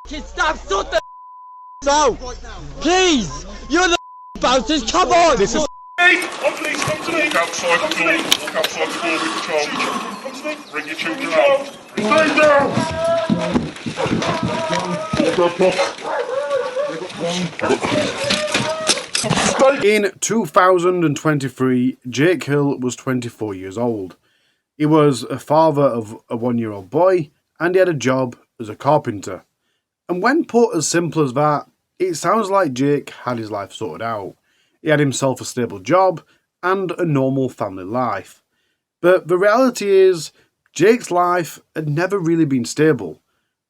Stop, sort the out! Please! You're the bouncers, come on! This is Please come to me! Walk outside the door, walk outside the door with the child. Come to me! Bring your children out! Stay down! In 2023, Jake Hill was 24 years old. He was a father of a 1-year-old boy, and he had a job as a carpenter. And when put as simple as that, it sounds like Jake had his life sorted out. He had himself a stable job and a normal family life. But the reality is, Jake's life had never really been stable,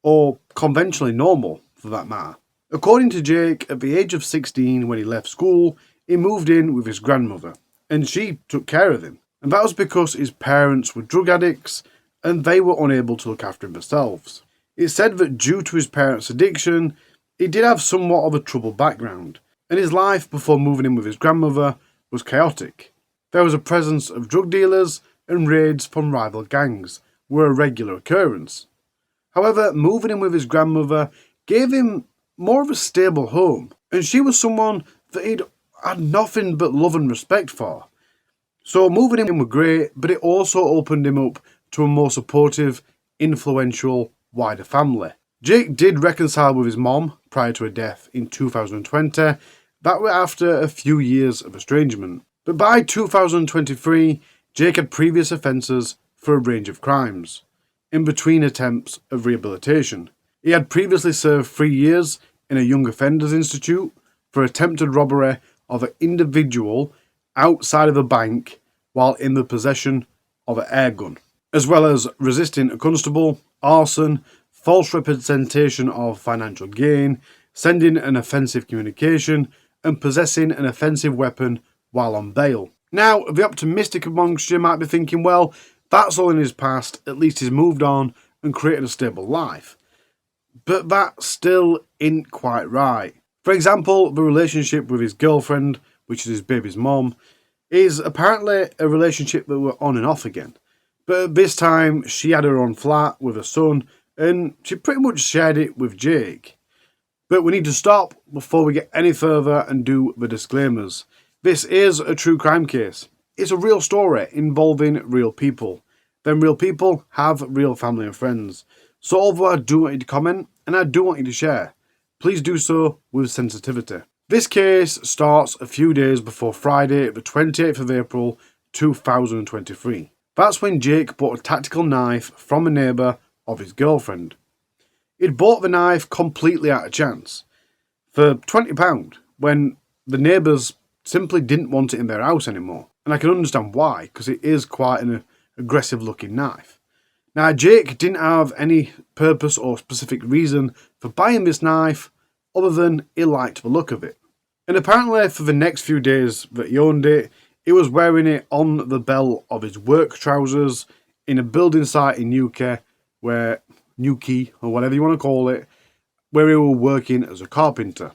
or conventionally normal for that matter. According to Jake, at the age of 16 when he left school, he moved in with his grandmother, and she took care of him. And that was because his parents were drug addicts and they were unable to look after him themselves. It's said that due to his parents' addiction, he did have somewhat of a troubled background, and his life before moving in with his grandmother was chaotic. There was a presence of drug dealers, and raids from rival gangs were a regular occurrence. However, moving in with his grandmother gave him more of a stable home, and she was someone that he'd had nothing but love and respect for. So moving in was great, but it also opened him up to a more supportive, influential, wider family. Jake did reconcile with his mom prior to her death in 2020. That were after a few years of estrangement. But by 2023, Jake had previous offences for a range of crimes, in between attempts of rehabilitation. He had previously served 3 years in a Young Offenders Institute for attempted robbery of an individual outside of a bank while in the possession of an air gun, as well as resisting a constable, arson, false representation of financial gain, sending an offensive communication, and possessing an offensive weapon while on bail. Now, the optimistic amongst you might be thinking, well, that's all in his past, at least he's moved on and created a stable life. But that still ain't quite right. For example, the relationship with his girlfriend, which is his baby's mom, is apparently a relationship that were on and off again. But at this time, she had her own flat with her son, and she pretty much shared it with Jake. But we need to stop before we get any further and do the disclaimers. This is a true crime case. It's a real story involving real people. Then real people have real family and friends. So although I do want you to comment, and I do want you to share, please do so with sensitivity. This case starts a few days before Friday, the 28th of April, 2023. That's when Jake bought a tactical knife from a neighbour of his girlfriend. He'd bought the knife completely out of chance for £20 when the neighbours simply didn't want it in their house anymore. And I can understand why, because it is quite an aggressive looking knife. Now, Jake didn't have any purpose or specific reason for buying this knife other than he liked the look of it. And apparently for the next few days that he owned it, he was wearing it on the belt of his work trousers in a building site in Newquay, or whatever you want to call it, where he was working as a carpenter.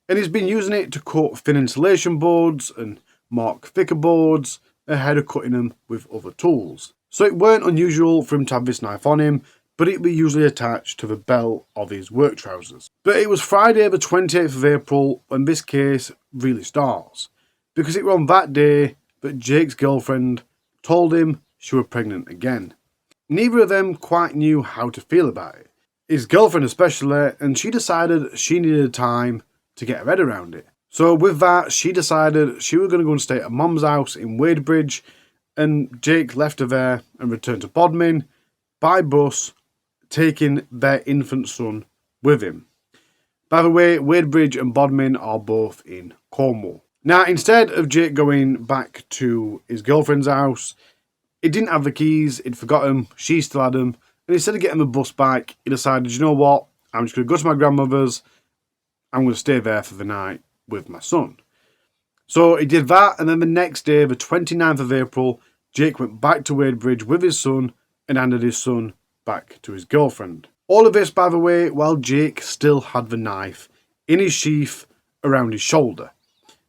And he's been using it to cut thin insulation boards and mark thicker boards ahead of cutting them with other tools. So it weren't unusual for him to have this knife on him, but it would be usually attached to the belt of his work trousers. But it was Friday the 28th of April when this case really starts, because it was on that day that Jake's girlfriend told him she was pregnant again. Neither of them quite knew how to feel about it. His girlfriend especially, and she decided she needed time to get her head around it. So with that, she decided she was going to go and stay at her mum's house in Wadebridge, and Jake left her there and returned to Bodmin by bus, taking their infant son with him. By the way, Wadebridge and Bodmin are both in Cornwall. Now, instead of Jake going back to his girlfriend's house, he didn't have the keys, he'd forgot them, she still had them, and instead of getting the bus back, he decided, you know what, I'm just going to go to my grandmother's, I'm going to stay there for the night with my son. So he did that, and then the next day, the 29th of April, Jake went back to Wadebridge with his son and handed his son back to his girlfriend. All of this, by the way, while Jake still had the knife in his sheath around his shoulder,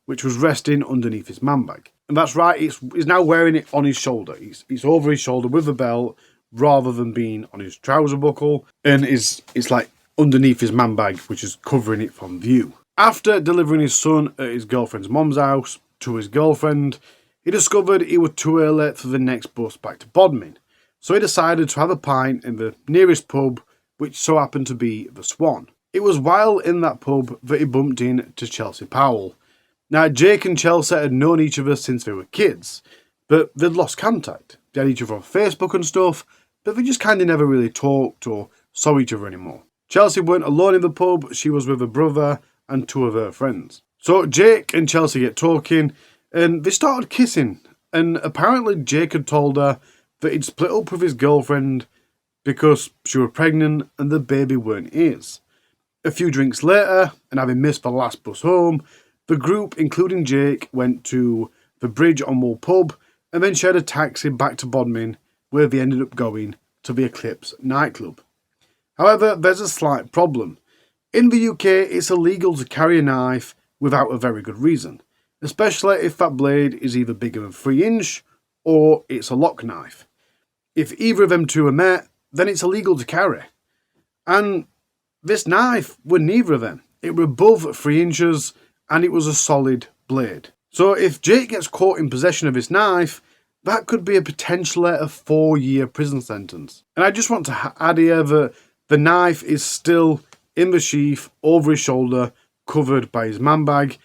which was resting underneath his man bag. And that's right, he's now wearing it on his shoulder. He's over his shoulder with the belt rather than being on his trouser buckle, and it's like underneath his man bag, which is covering it from view. After delivering his son at his girlfriend's mum's house to his girlfriend, he discovered he was too early for the next bus back to Bodmin, so he decided to have a pint in the nearest pub, which so happened to be the Swan. It was while in that pub that he bumped into Chelsea Powell. Now, Jake and Chelsea had known each other since they were kids, but they'd lost contact. They had each other on Facebook and stuff, but they just kind of never really talked or saw each other anymore. Chelsea weren't alone in the pub, she was with her brother and two of her friends. So Jake and Chelsea get talking, and they started kissing, and apparently Jake had told her that he'd split up with his girlfriend because she was pregnant and the baby weren't his. A few drinks later, and having missed the last bus home, the group, including Jake, went to the Bridge on Wall pub and then shared a taxi back to Bodmin, where they ended up going to the Eclipse Nightclub. However, there's a slight problem. In the UK, it's illegal to carry a knife without a very good reason, especially if that blade is either bigger than 3 inch or it's a lock knife. If either of them two are met, then it's illegal to carry. And this knife were neither of them. It were above 3 inches and it was a solid blade. So if Jake gets caught in possession of his knife, that could be a potentially a 4-year prison sentence. And I just want to add here that the knife is still in the sheath over his shoulder, covered by his man bag,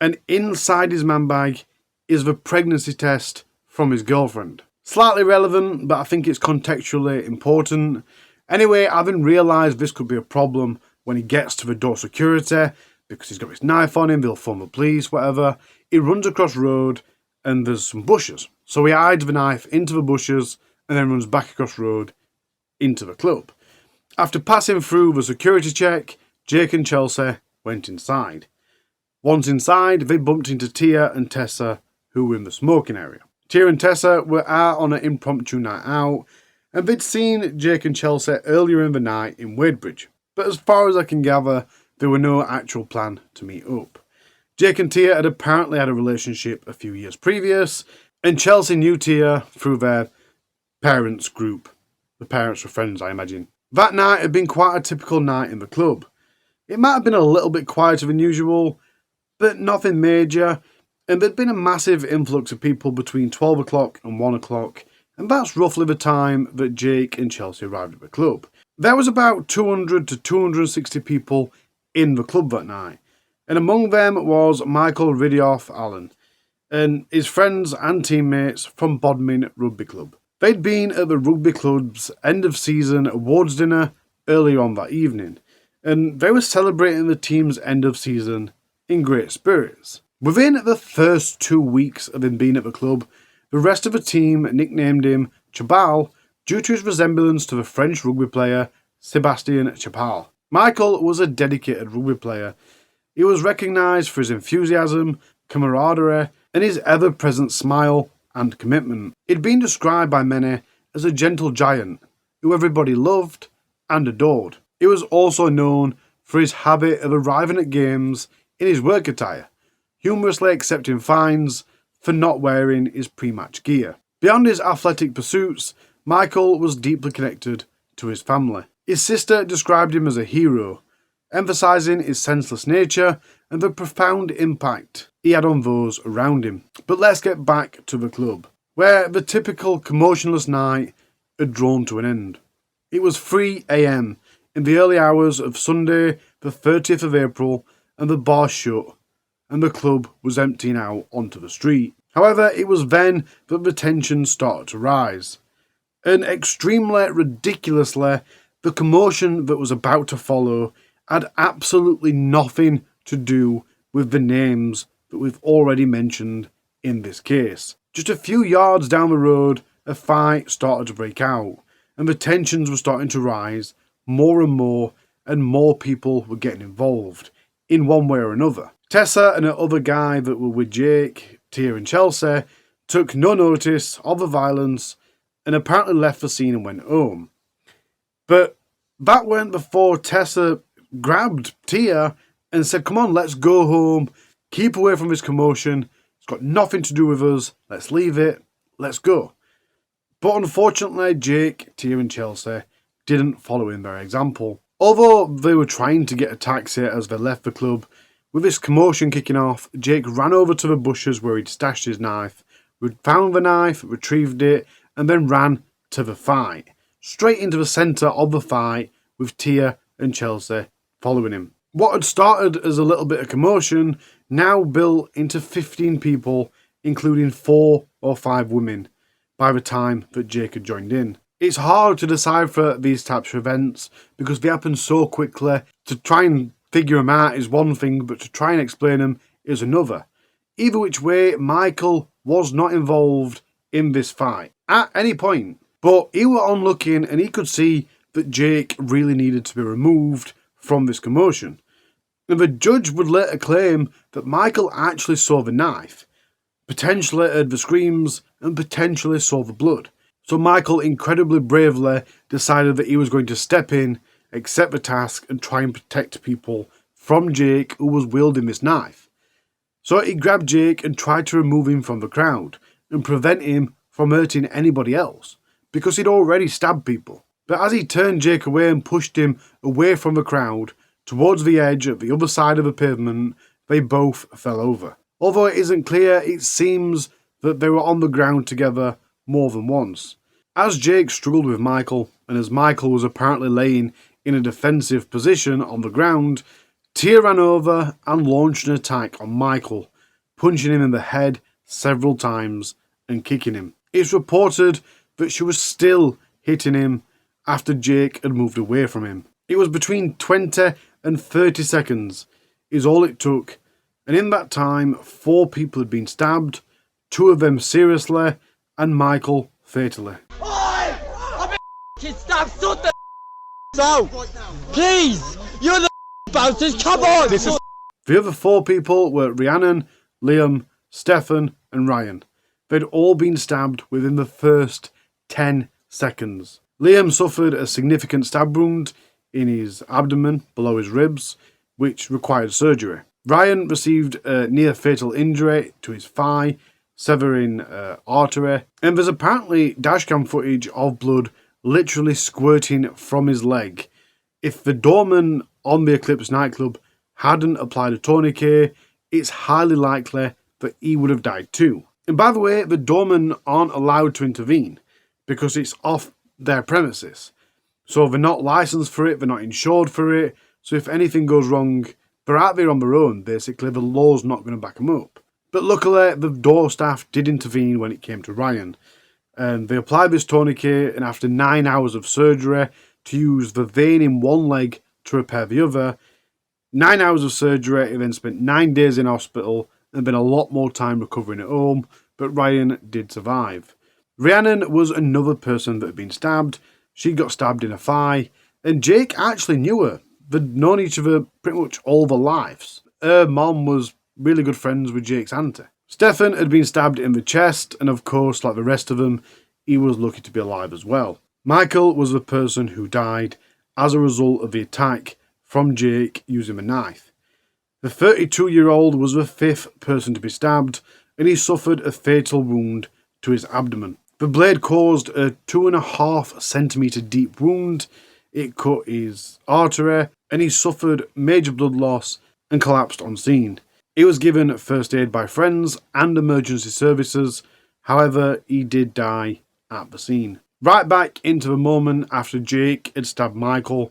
and inside his man bag is the pregnancy test from his girlfriend. Slightly relevant, but I think it's contextually important. Anyway, having realised this could be a problem when he gets to the door security, because he's got his knife on him, they'll phone the police, whatever, he runs across road and there's some bushes. So he hides the knife into the bushes and then runs back across road into the club. After passing through the security check, Jake and Chelsea went inside. Once inside, they bumped into Tia and Tessa, who were in the smoking area. Tia and Tessa were out on an impromptu night out, and they'd seen Jake and Chelsea earlier in the night in Wadebridge. But as far as I can gather, there were no actual plan to meet up. Jake and Tia had apparently had a relationship a few years previous, and Chelsea knew Tia through their parents' group. The parents were friends, I imagine. That night had been quite a typical night in the club. It might have been a little bit quieter than usual, but nothing major, and there'd been a massive influx of people between 12 o'clock and 1 o'clock, and that's roughly the time that Jake and Chelsea arrived at the club. There was about 200 to 260 people in the club that night, and among them was Michael Riddiough-Allen and his friends and teammates from Bodmin Rugby Club. They'd been at the rugby club's end of season awards dinner earlier on that evening, and they were celebrating the team's end of season in great spirits. Within the first 2 weeks of him being at the club, the rest of the team nicknamed him Chabal due to his resemblance to the French rugby player Sébastien Chabal. Michael was a dedicated rugby player. He was recognised for his enthusiasm, camaraderie, and his ever-present smile and commitment. He'd been described by many as a gentle giant who everybody loved and adored. He was also known for his habit of arriving at games in his work attire, humorously accepting fines for not wearing his pre-match gear. Beyond his athletic pursuits, Michael was deeply connected to his family. His sister described him as a hero, emphasising his senseless nature and the profound impact he had on those around him. But let's get back to the club, where the typical commotionless night had drawn to an end. It was 3 a.m. in the early hours of Sunday, the 30th of April, and the bar shut, and the club was emptying out onto the street. However, it was then that the tension started to rise. And extremely ridiculously, the commotion that was about to follow had absolutely nothing to do with the names that we've already mentioned in this case. Just a few yards down the road, a fight started to break out, and the tensions were starting to rise more and more people were getting involved, in one way or another. Tessa and the other guy that were with Jake, Tia and Chelsea took no notice of the violence and apparently left the scene and went home. But that weren't before Tessa grabbed Tia and said, "Come on, let's go home. Keep away from this commotion. It's got nothing to do with us. Let's leave it. Let's go." But unfortunately, Jake, Tia and Chelsea didn't follow in their example. Although they were trying to get a taxi as they left the club, with this commotion kicking off, Jake ran over to the bushes where he'd stashed his knife, found the knife, retrieved it, and then ran to the fight. Straight into the centre of the fight, with Tia and Chelsea following him. What had started as a little bit of commotion now built into 15 people, including 4 or 5 women, by the time that Jake had joined in. It's hard to decipher these types of events because they happen so quickly. To try and figure them out is one thing, but to try and explain them is another. Either which way, Michael was not involved in this fight at any point, but he was on looking and he could see that Jake really needed to be removed from this commotion. And the judge would later claim that Michael actually saw the knife, potentially heard the screams, and potentially saw the blood. So Michael incredibly bravely decided that he was going to step in, accept the task, and try and protect people from Jake, who was wielding this knife. So he grabbed Jake and tried to remove him from the crowd and prevent him from hurting anybody else, because he'd already stabbed people. But as he turned Jake away and pushed him away from the crowd, towards the edge at the other side of the pavement, they both fell over. Although it isn't clear, it seems that they were on the ground together more than once. As Jake struggled with Michael, and as Michael was apparently laying in a defensive position on the ground, Tia ran over and launched an attack on Michael, punching him in the head several times and kicking him. It's reported that she was still hitting him after Jake had moved away from him. It was between 20 and 30 seconds is all it took, and in that time 4 people had been stabbed, 2 of them seriously, and Michael fatally. Oi! I've been stabbed, sort the out! Please! You're the bouncers, come on! The other 4 people were Rhiannon, Liam, Stefan, and Ryan. They'd all been stabbed within the first 10 seconds. Liam suffered a significant stab wound in his abdomen below his ribs, which required surgery. Ryan received a near-fatal injury to his thigh, severing artery, and there's apparently dashcam footage of blood literally squirting from his leg. If the doorman on the Eclipse Nightclub hadn't applied a tourniquet, it's highly likely that he would have died too. And by the way, the doormen aren't allowed to intervene because it's off their premises. So they're not licensed for it, they're not insured for it, so if anything goes wrong, they're out there on their own, basically. The law's not going to back them up. But luckily, the door staff did intervene when it came to Ryan. And they applied this tourniquet, and after 9 hours of surgery to use the vein in one leg to repair the other, 9 hours of surgery, he then spent 9 days in hospital and then a lot more time recovering at home, but Ryan did survive. Rhiannon was another person that had been stabbed. She got stabbed in her thigh, and Jake actually knew her. They'd known each other pretty much all their lives. Her mom was really good friends with Jake's auntie. Stefan had been stabbed in the chest, and of course, like the rest of them, he was lucky to be alive as well. Michael was the person who died as a result of the attack from Jake using a knife. The 32-year-old was the 5th person to be stabbed, and he suffered a fatal wound to his abdomen. The blade caused a 2.5 centimetre deep wound, it cut his artery, and he suffered major blood loss and collapsed on scene. He was given first aid by friends and emergency services, however, he did die at the scene. Right back into the moment after Jake had stabbed Michael,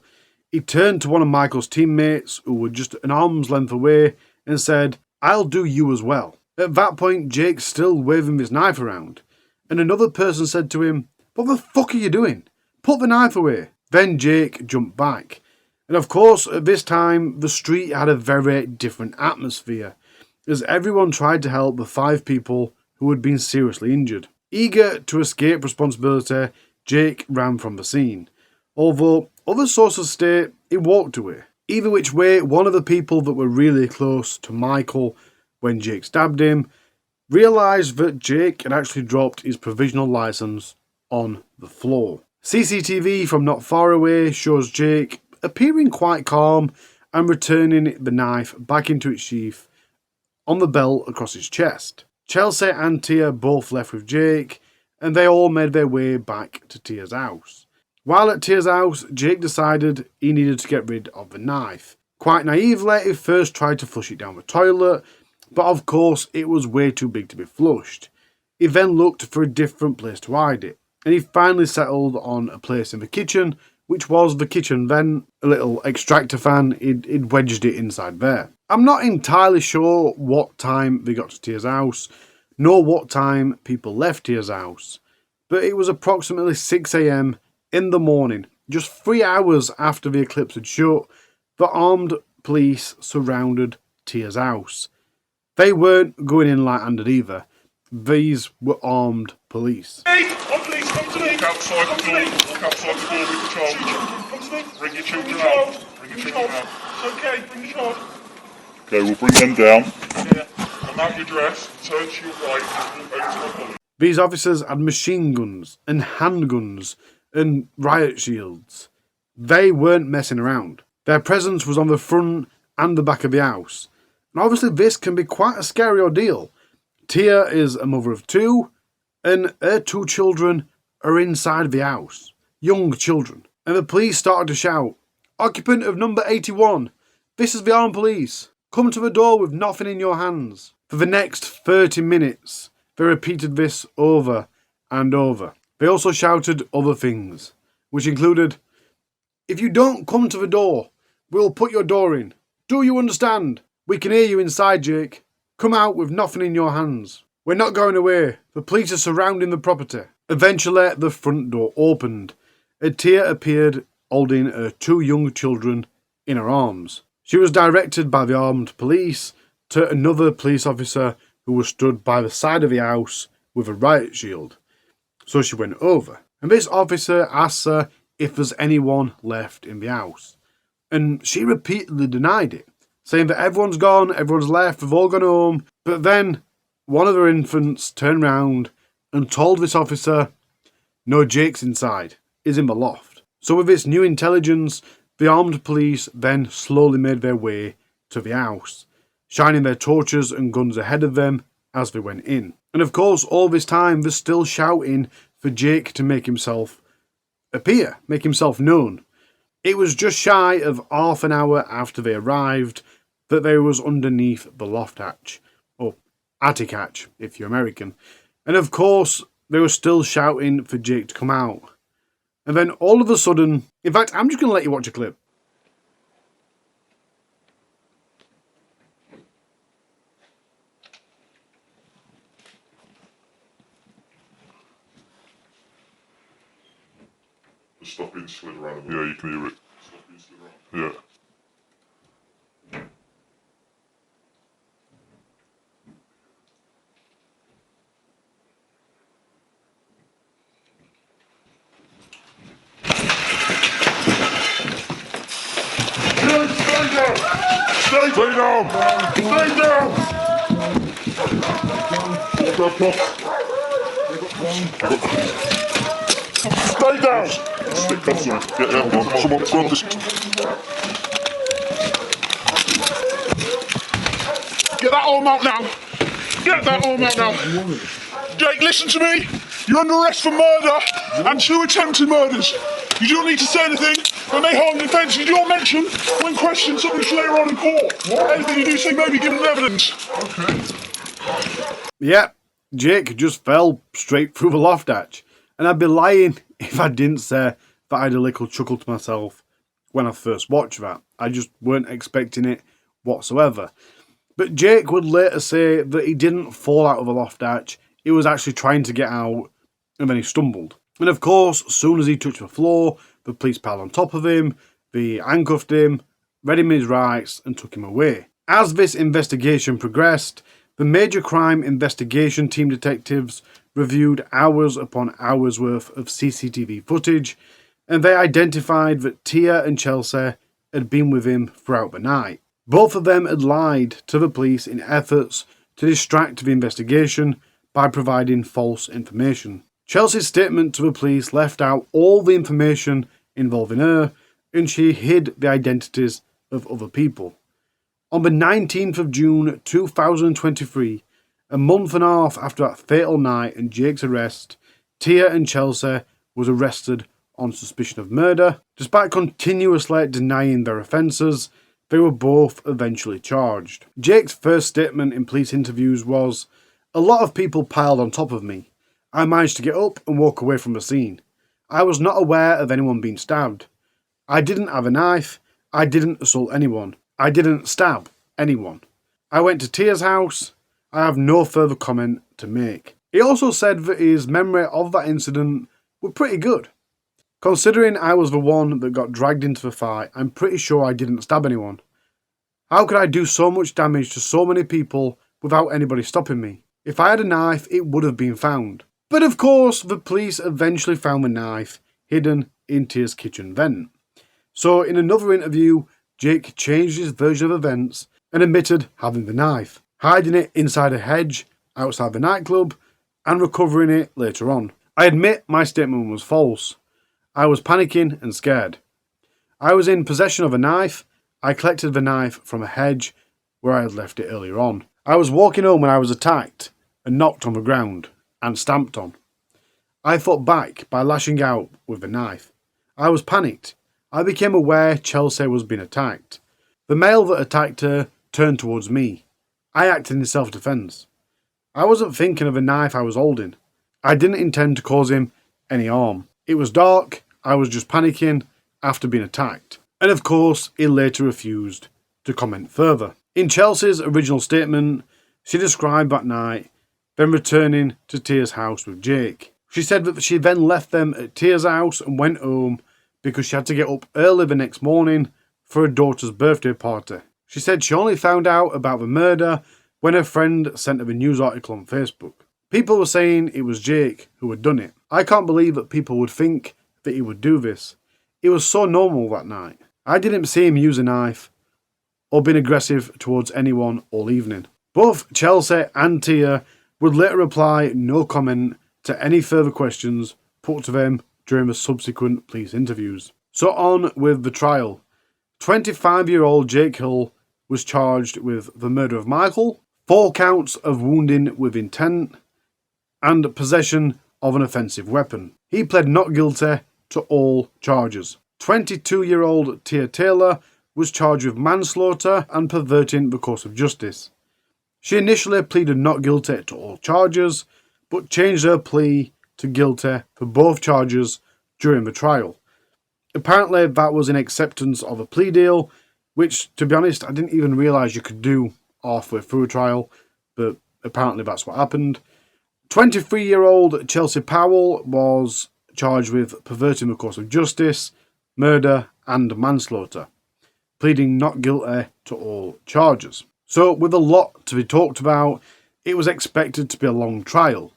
he turned to one of Michael's teammates, who were just an arm's length away, and said, "I'll do you as well." At that point, Jake's still waving his knife around, and another person said to him, "What the fuck are you doing? Put the knife away." Then Jake jumped back. And of course, at this time, the street had a very different atmosphere, as everyone tried to help the 5 people who had been seriously injured. Eager to escape responsibility, Jake ran from the scene. Although other sources state he walked away. Either which way, one of the people that were really close to Michael when Jake stabbed him realised that Jake had actually dropped his provisional licence on the floor. CCTV from not far away shows Jake appearing quite calm and returning the knife back into its sheath on the belt across his chest. Chelsea and Tia both left with Jake, and they all made their way back to Tia's house. While at Tia's house, Jake decided he needed to get rid of the knife. Quite naively, he first tried to flush it down the toilet, but of course it was way too big to be flushed. He then looked for a different place to hide it, and he finally settled on a place in the kitchen, which was the kitchen vent, a little extractor fan. He'd wedged it inside there. I'm not entirely sure what time they got to Tia's house, nor what time people left Tia's house, but it was approximately 6 AM in the morning, just 3 hours after the Eclipse had shut. The armed police surrounded Tia's house. They weren't going in light-handed either. These were armed police. Hey, police, come to me. Walk outside the door. Walk outside the door with the child. Come to me. Bring your children out. Bring your children out. It's okay, bring your child. Okay, we'll bring them down. Yeah. Come out your dress, turn to your right, and walk over to my colleague. These officers had machine guns and handguns and riot shields. They weren't messing around. Their presence was on the front and the back of the house. And obviously this can be quite a scary ordeal. Tia is a mother of 2, and her 2 children are inside the house. Young children. And the police started to shout, "Occupant of number 81, this is the armed police. Come to the door with nothing in your hands." For the next 30 minutes, they repeated this over and over. They also shouted other things, which included, "If you don't come to the door, we'll put your door in. Do you understand? We can hear you inside, Jake. Come out with nothing in your hands. We're not going away. The police are surrounding the property." Eventually, the front door opened, and Tia appeared holding her 2 young children in her arms. She was directed by the armed police to another police officer who was stood by the side of the house with a riot shield. So she went over, and this officer asked her if there's anyone left in the house. And she repeatedly denied it, saying that everyone's gone, everyone's left, they've all gone home. But then one of her infants turned round and told this officer, "No, Jake's inside, he's in the loft." So with this new intelligence, the armed police then slowly made their way to the house, shining their torches and guns ahead of them as they went in. And of course, all this time, they're still shouting for Jake to make himself appear, make himself known. It was just shy of half an hour after they arrived that they was underneath the loft hatch, or attic hatch if you're American. And of course, they were still shouting for Jake to come out. And then all of a sudden, in fact, I'm just going to let you watch a clip. The stuff being slid around. Yeah, you can hear it. Stuff being slid around. Yeah. Stay down! Stay down! Stay down! Stick cuffs on. Get down. Come on, come on. Get that arm out now. Get that arm out now. Jake, listen to me. You're under arrest for murder and 2 attempted murders. You don't need to say anything that may harm the defence. You don't mention, when questioned, something later on in court. What? Anything you do say may be given evidence. Okay. Yeah, Jake just fell straight through the loft hatch. And I'd be lying if I didn't say that I had a little chuckle to myself when I first watched that. I just weren't expecting it whatsoever. But Jake would later say that he didn't fall out of the loft hatch. He was actually trying to get out, and then he stumbled. And of course, as soon as he touched the floor, the police piled on top of him, they handcuffed him, read him his rights, and took him away. As this investigation progressed, the Major Crime Investigation Team detectives reviewed hours upon hours worth of CCTV footage, and they identified that Tia and Chelsea had been with him throughout the night. Both of them had lied to the police in efforts to distract the investigation by providing false information. Chelsea's statement to the police left out all the information involving her, and she hid the identities of other people. On the 19th of June 2023, a month and a half after that fatal night and Jake's arrest, Tia and Chelsea was arrested on suspicion of murder. Despite continuously denying their offences, they were both eventually charged. Jake's first statement in police interviews was, "A lot of people piled on top of me. I managed to get up and walk away from the scene. I was not aware of anyone being stabbed. I didn't have a knife. I didn't assault anyone. I didn't stab anyone. I went to Tia's house. I have no further comment to make." He also said that his memory of that incident were pretty good. "Considering I was the one that got dragged into the fight, I'm pretty sure I didn't stab anyone. How could I do so much damage to so many people without anybody stopping me? If I had a knife, it would have been found." But of course, the police eventually found the knife hidden in Tia's kitchen vent. So in another interview, Jake changed his version of events and admitted having the knife, hiding it inside a hedge outside the nightclub, and recovering it later on. "I admit my statement was false. I was panicking and scared. I was in possession of a knife. I collected the knife from a hedge where I had left it earlier on. I was walking home when I was attacked and knocked on the ground and stamped on. I fought back by lashing out with the knife. I was panicked. I became aware Chelsea was being attacked. The male that attacked her turned towards me. I acted in self-defense. I wasn't thinking of the knife I was holding. I didn't intend to cause him any harm. It was dark. I was just panicking after being attacked." And of course, he later refused to comment further. In Chelsea's original statement, she described that night, then returning to Tia's house with Jake. She said that she then left them at Tia's house and went home because she had to get up early the next morning for her daughter's birthday party. She said she only found out about the murder when her friend sent her a news article on Facebook. People were saying it was Jake who had done it. I can't believe that people would think that he would do this. It was so normal that night. I didn't see him use a knife or being aggressive towards anyone all evening. Both Chelsea and Tia would later reply no comment to any further questions put to them during the subsequent police interviews. So on with the trial. 25-year-old Jake Hill was charged with the murder of Michael, 4 counts of wounding with intent, and possession of an offensive weapon. He pled not guilty to all charges. 22-year-old Tia Taylor was charged with manslaughter and perverting the course of justice. She initially pleaded not guilty to all charges, but changed her plea to guilty for both charges during the trial. Apparently that was in acceptance of a plea deal, which, to be honest, I didn't even realise you could do halfway through a trial, but apparently that's what happened. 23-year-old Chelsea Powell was charged with perverting the course of justice, murder and manslaughter, pleading not guilty to all charges. So with a lot to be talked about, it was expected to be a long trial,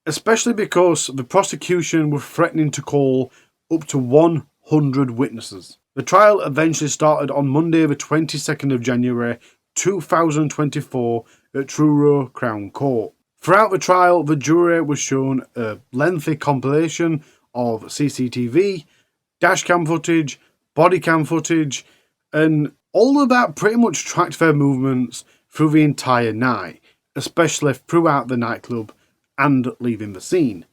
especially because the prosecution were threatening to call up to 100 witnesses. The trial eventually started on Monday the 22nd of January 2024 at Truro Crown Court. Throughout the trial, the jury was shown a lengthy compilation of CCTV, dashcam footage, bodycam footage, and all of that pretty much tracked their movements through the entire night, especially throughout the nightclub and leaving the scene.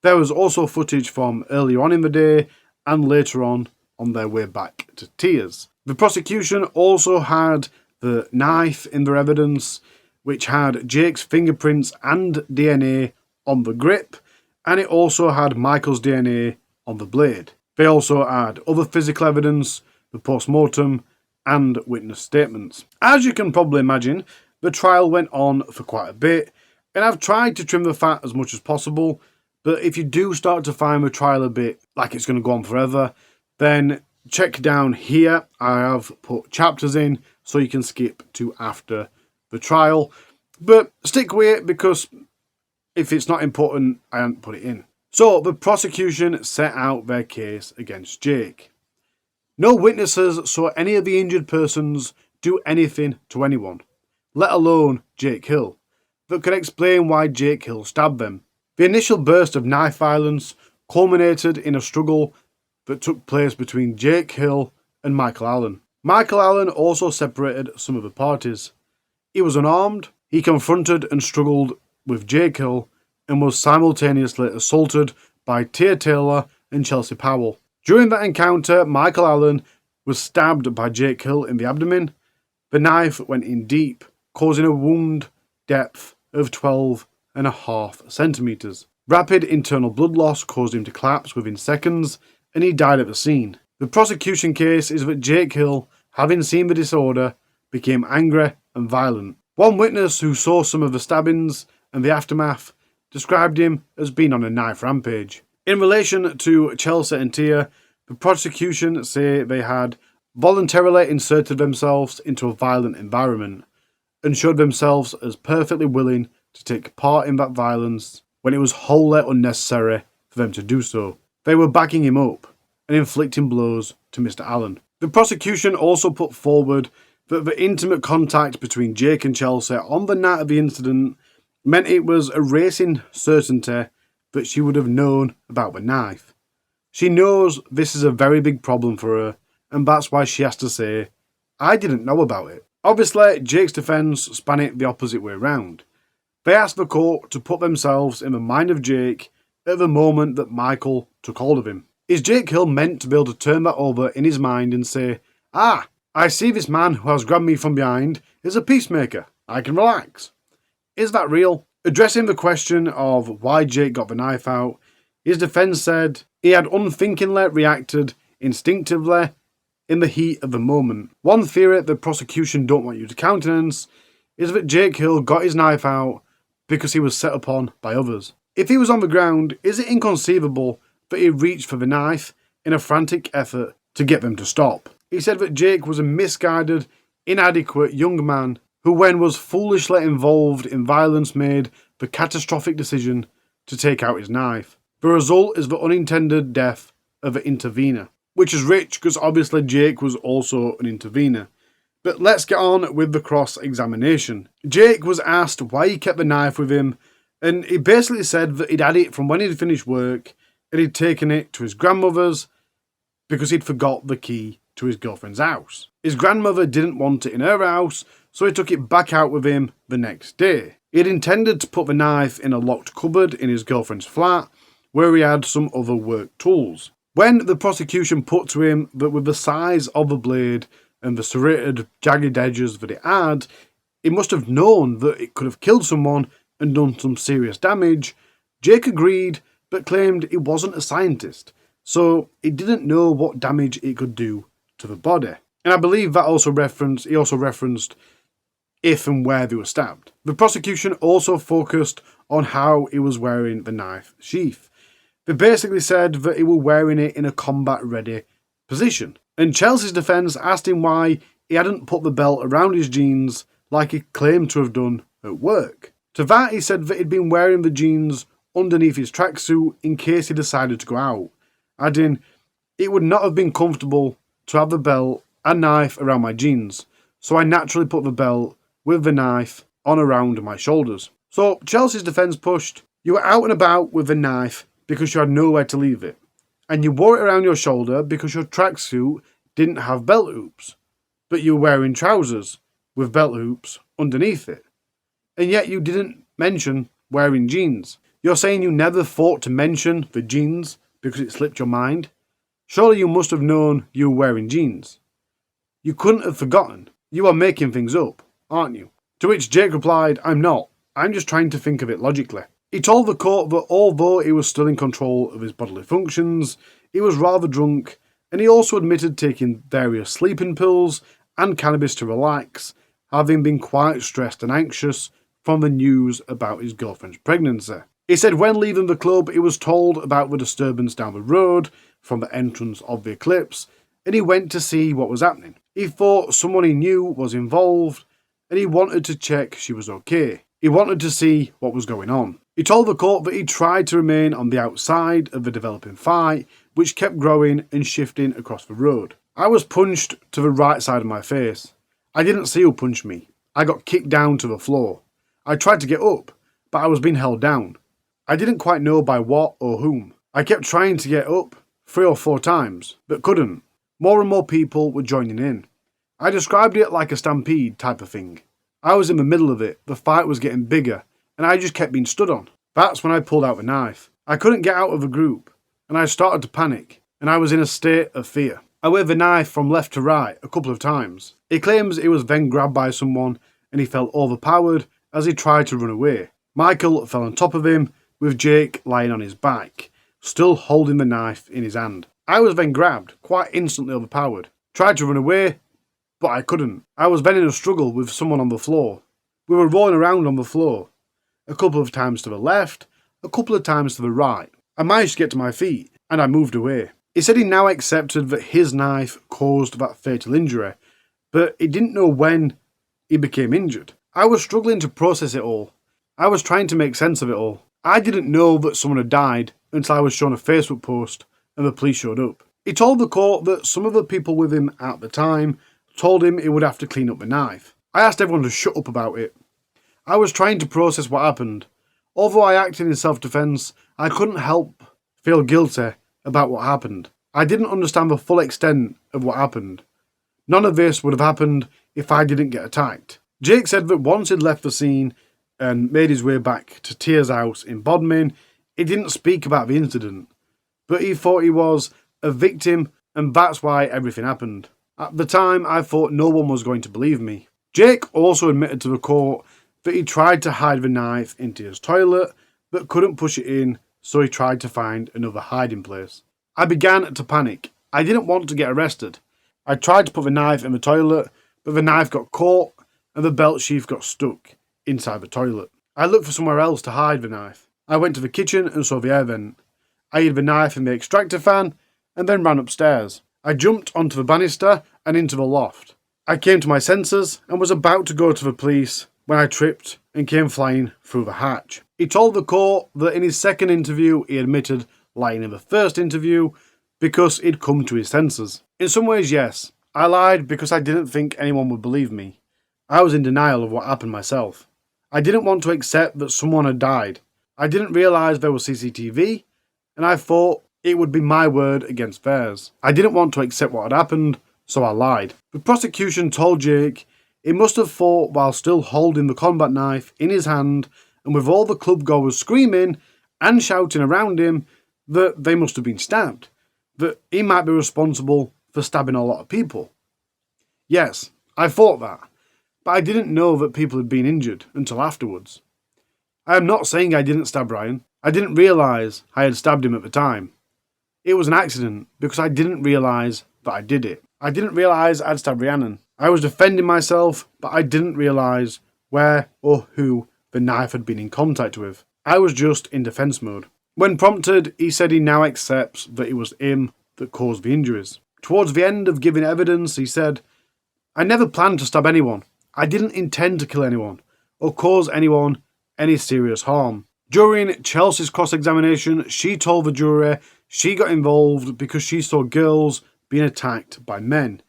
There was also footage from earlier on in the day and later on their way back to Tia's. The prosecution also had the knife in their evidence, which had Jake's fingerprints and DNA on the grip, and it also had Michael's DNA on the blade. They also had other physical evidence, the post-mortem, and witness statements. As you can probably imagine, the trial went on for quite a bit, and I've tried to trim the fat as much as possible, but if you do start to find the trial a bit like it's going to go on forever, then check down here. I have put chapters in so you can skip to after the trial, but stick with it because if it's not important, I haven't put it in. So the prosecution set out their case against Jake. No witnesses saw any of the injured persons do anything to anyone, let alone Jake Hill, that could explain why Jake Hill stabbed them. The initial burst of knife violence culminated in a struggle that took place between Jake Hill and Michael Allen. Michael Allen also separated some of the parties. He was unarmed, he confronted and struggled with Jake Hill, and was simultaneously assaulted by Tia Taylor and Chelsea Powell. During that encounter, Michael Allen was stabbed by Jake Hill in the abdomen. The knife went in deep, causing a wound depth of 12.5 centimeters. Rapid internal blood loss caused him to collapse within seconds, and he died at the scene. The prosecution case is that Jake Hill, having seen the disorder, became angry and violent. One witness who saw some of the stabbings and the aftermath described him as being on a knife rampage. In relation to Chelsea and Tia, the prosecution say they had voluntarily inserted themselves into a violent environment and showed themselves as perfectly willing to take part in that violence when it was wholly unnecessary for them to do so. They were backing him up and inflicting blows to Mr. Allen. The prosecution also put forward that the intimate contact between Jake and Chelsea on the night of the incident meant it was a racing certainty that she would have known about the knife. She knows this is a very big problem for her, and that's why she has to say, "I didn't know about it." Obviously, Jake's defence span it the opposite way round. They asked the court to put themselves in the mind of Jake at the moment that Michael took hold of him. Is Jake Hill meant to be able to turn that over in his mind and say, "Ah, I see this man who has grabbed me from behind is a peacemaker. I can relax"? Is that real? Addressing the question of why Jake got the knife out, his defence said he had unthinkingly reacted instinctively in the heat of the moment. One theory the prosecution don't want you to countenance is that Jake Hill got his knife out because he was set upon by others. If he was on the ground, is it inconceivable that he reached for the knife in a frantic effort to get them to stop? He said that Jake was a misguided, inadequate young man who, when was foolishly involved in violence, made the catastrophic decision to take out his knife. The result is the unintended death of an intervener, which is rich because obviously Jake was also an intervener. But let's get on with the cross-examination. Jake was asked why he kept the knife with him, and he basically said that he'd had it from when he'd finished work and he'd taken it to his grandmother's because he'd forgot the key to his girlfriend's house. His grandmother didn't want it in her house, so he took it back out with him the next day. He'd intended to put the knife in a locked cupboard in his girlfriend's flat, where he had some other work tools. When the prosecution put to him that with the size of the blade and the serrated, jagged edges that it had, he must have known that it could have killed someone and done some serious damage, Jake agreed but claimed he wasn't a scientist, so he didn't know what damage it could do to the body. And I believe that he also referenced if and where they were stabbed. The prosecution also focused on how he was wearing the knife sheath. They basically said that he was wearing it in a combat-ready position. And Chelsea's defence asked him why he hadn't put the belt around his jeans like he claimed to have done at work. To that, he said that he'd been wearing the jeans underneath his tracksuit in case he decided to go out, adding, "It would not have been comfortable to have the belt and knife around my jeans, so I naturally put the belt with the knife on around my shoulders." So Chelsea's defence pushed, "You were out and about with the knife because you had nowhere to leave it, and you wore it around your shoulder because your tracksuit didn't have belt hoops, but you were wearing trousers with belt hoops underneath it, and yet you didn't mention wearing jeans. You're saying you never thought to mention the jeans because it slipped your mind? Surely you must have known you were wearing jeans. You couldn't have forgotten. You are making things up, aren't you?" To which Jake replied, "I'm not. I'm just trying to think of it logically." He told the court that although he was still in control of his bodily functions, he was rather drunk, and he also admitted taking various sleeping pills and cannabis to relax, having been quite stressed and anxious from the news about his girlfriend's pregnancy. He said when leaving the club, he was told about the disturbance down the road from the entrance of the Eclipse, and he went to see what was happening. He thought someone he knew was involved, and he wanted to check she was okay. He wanted to see what was going on. He told the court that he tried to remain on the outside of the developing fight, which kept growing and shifting across the road. "I was punched to the right side of my face. I didn't see who punched me. I got kicked down to the floor. I tried to get up, but I was being held down. I didn't quite know by what or whom. I kept trying to get up 3 or 4 times, but couldn't. More and more people were joining in. I described it like a stampede type of thing. I was in the middle of it, the fight was getting bigger, and I just kept being stood on. That's when I pulled out the knife. I couldn't get out of the group, and I started to panic, and I was in a state of fear. I waved the knife from left to right a couple of times. He claims he was then grabbed by someone and he felt overpowered as he tried to run away. Michael fell on top of him with Jake lying on his back, still holding the knife in his hand. I was then grabbed, quite instantly overpowered. Tried to run away, but I couldn't. I was then in a struggle with someone on the floor. We were rolling around on the floor, a couple of times to the left, a couple of times to the right. I managed to get to my feet, and I moved away. He said he now accepted that his knife caused that fatal injury, but he didn't know when he became injured. I was struggling to process it all. I was trying to make sense of it all. I didn't know that someone had died until I was shown a Facebook post and the police showed up. He told the court that some of the people with him at the time told him he would have to clean up the knife. I asked everyone to shut up about it. I was trying to process what happened. Although I acted in self-defense, I couldn't help feel guilty about what happened. I didn't understand the full extent of what happened. None of this would have happened if I didn't get attacked. Jake said that once he'd left the scene and made his way back to Tia's house in Bodmin, he didn't speak about the incident, but he thought he was a victim and that's why everything happened. At the time, I thought no one was going to believe me. Jake also admitted to the court that he tried to hide the knife into his toilet but couldn't push it in, so he tried to find another hiding place. I began to panic. I didn't want to get arrested. I tried to put the knife in the toilet, but the knife got caught and the belt sheath got stuck inside the toilet. I looked for somewhere else to hide the knife. I went to the kitchen and saw the air vent. I hid the knife in the extractor fan and then ran upstairs. I jumped onto the banister and into the loft. I came to my senses and was about to go to the police when I tripped and came flying through the hatch. He told the court that in his second interview he admitted lying in the first interview because he'd come to his senses. In some ways, yes, I lied because I didn't think anyone would believe me. I was in denial of what happened myself. I didn't want to accept that someone had died. I didn't realise there was CCTV, and I thought it would be my word against theirs. I didn't want to accept what had happened, so I lied. The prosecution told Jake he must have thought while still holding the combat knife in his hand and with all the club goers screaming and shouting around him that they must have been stabbed, that he might be responsible for stabbing a lot of people. Yes, I thought that, but I didn't know that people had been injured until afterwards. I am not saying I didn't stab Ryan. I didn't realise I had stabbed him at the time. It was an accident because I didn't realise that I did it. I didn't realise I'd stabbed Rhiannon. I was defending myself, but I didn't realise where or who the knife had been in contact with. I was just in defence mode. When prompted, he said he now accepts that it was him that caused the injuries. Towards the end of giving evidence, he said, "I never planned to stab anyone. I didn't intend to kill anyone or cause anyone any serious harm." During Chelsea's cross-examination, she told the jury she got involved because she saw girls being attacked by men,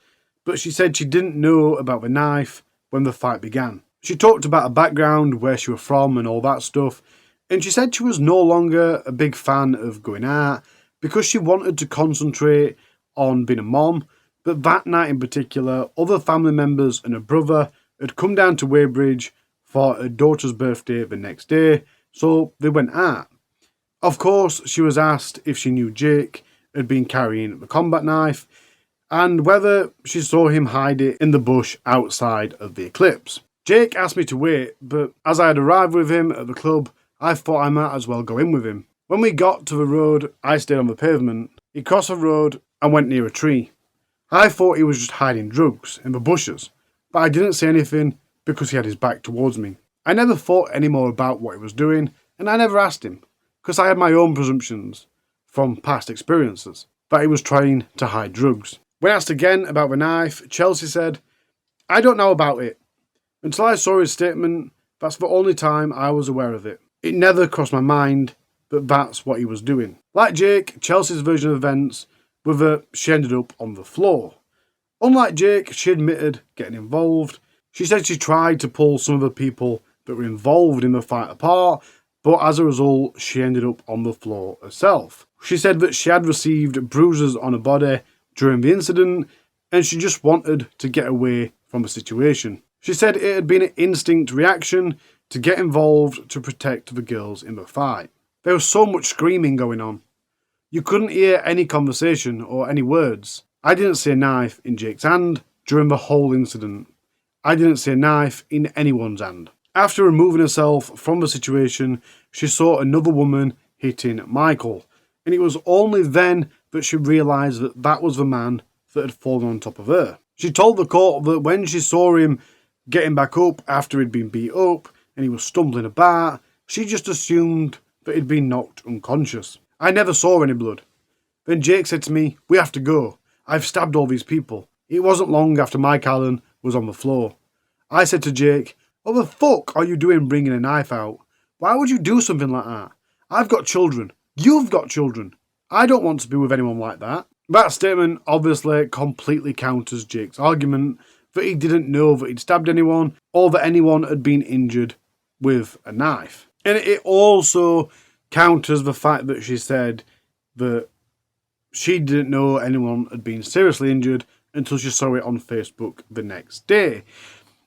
but she said she didn't know about the knife when the fight began. She talked about her background, where she was from and all that stuff, and she said she was no longer a big fan of going out because she wanted to concentrate on being a mom, but that night in particular, other family members and her brother had come down to Weybridge for her daughter's birthday the next day, so they went out. Of course, she was asked if she knew Jake had been carrying the combat knife and whether she saw him hide it in the bush outside of the Eclipse. Jake asked me to wait, but as I had arrived with him at the club, I thought I might as well go in with him. When we got to the road, I stayed on the pavement. He crossed the road and went near a tree. I thought he was just hiding drugs in the bushes, but I didn't say anything because he had his back towards me. I never thought any more about what he was doing, and I never asked him, because I had my own presumptions from past experiences that he was trying to hide drugs. When asked again about the knife, Chelsea said, "I don't know about it. Until I saw his statement, that's the only time I was aware of it. It never crossed my mind that that's what he was doing." Like Jake, Chelsea's version of events was that she ended up on the floor. Unlike Jake, she admitted getting involved. She said she tried to pull some of the people that were involved in the fight apart, but as a result, she ended up on the floor herself. She said that she had received bruises on her body during the incident, and she just wanted to get away from the situation. She said it had been an instinct reaction to get involved to protect the girls in the fight. There was so much screaming going on. You couldn't hear any conversation or any words. I didn't see a knife in Jake's hand during the whole incident. I didn't see a knife in anyone's hand. After removing herself from the situation, she saw another woman hitting Michael, and it was only then that she realised that that was the man that had fallen on top of her. She told the court that when she saw him getting back up after he'd been beat up and he was stumbling about, she just assumed that he'd been knocked unconscious. I never saw any blood. Then Jake said to me, "We have to go. I've stabbed all these people." It wasn't long after Mike Allen was on the floor. I said to Jake, "What the fuck are you doing bringing a knife out? Why would you do something like that? I've got children. You've got children. I don't want to be with anyone like that." That statement obviously completely counters Jake's argument that he didn't know that he'd stabbed anyone or that anyone had been injured with a knife. And it also counters the fact that she said that she didn't know anyone had been seriously injured until she saw it on Facebook the next day.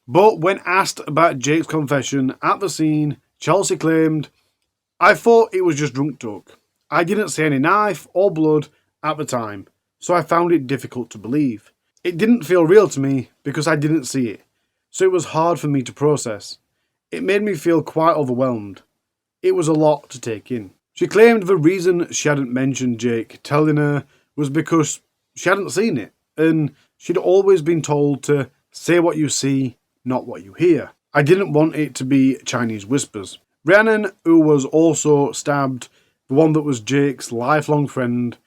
But when asked about Jake's confession at the scene, Chelsea claimed, "I thought it was just drunk talk. I didn't see any knife or blood at the time, so I found it difficult to believe. It didn't feel real to me because I didn't see it, so it was hard for me to process. It made me feel quite overwhelmed. It was a lot to take in." She claimed the reason she hadn't mentioned Jake telling her was because she hadn't seen it, and she'd always been told to say what you see, not what you hear. "I didn't want it to be Chinese whispers." Rhiannon, who was also stabbed, the one that was Jake's lifelong friend,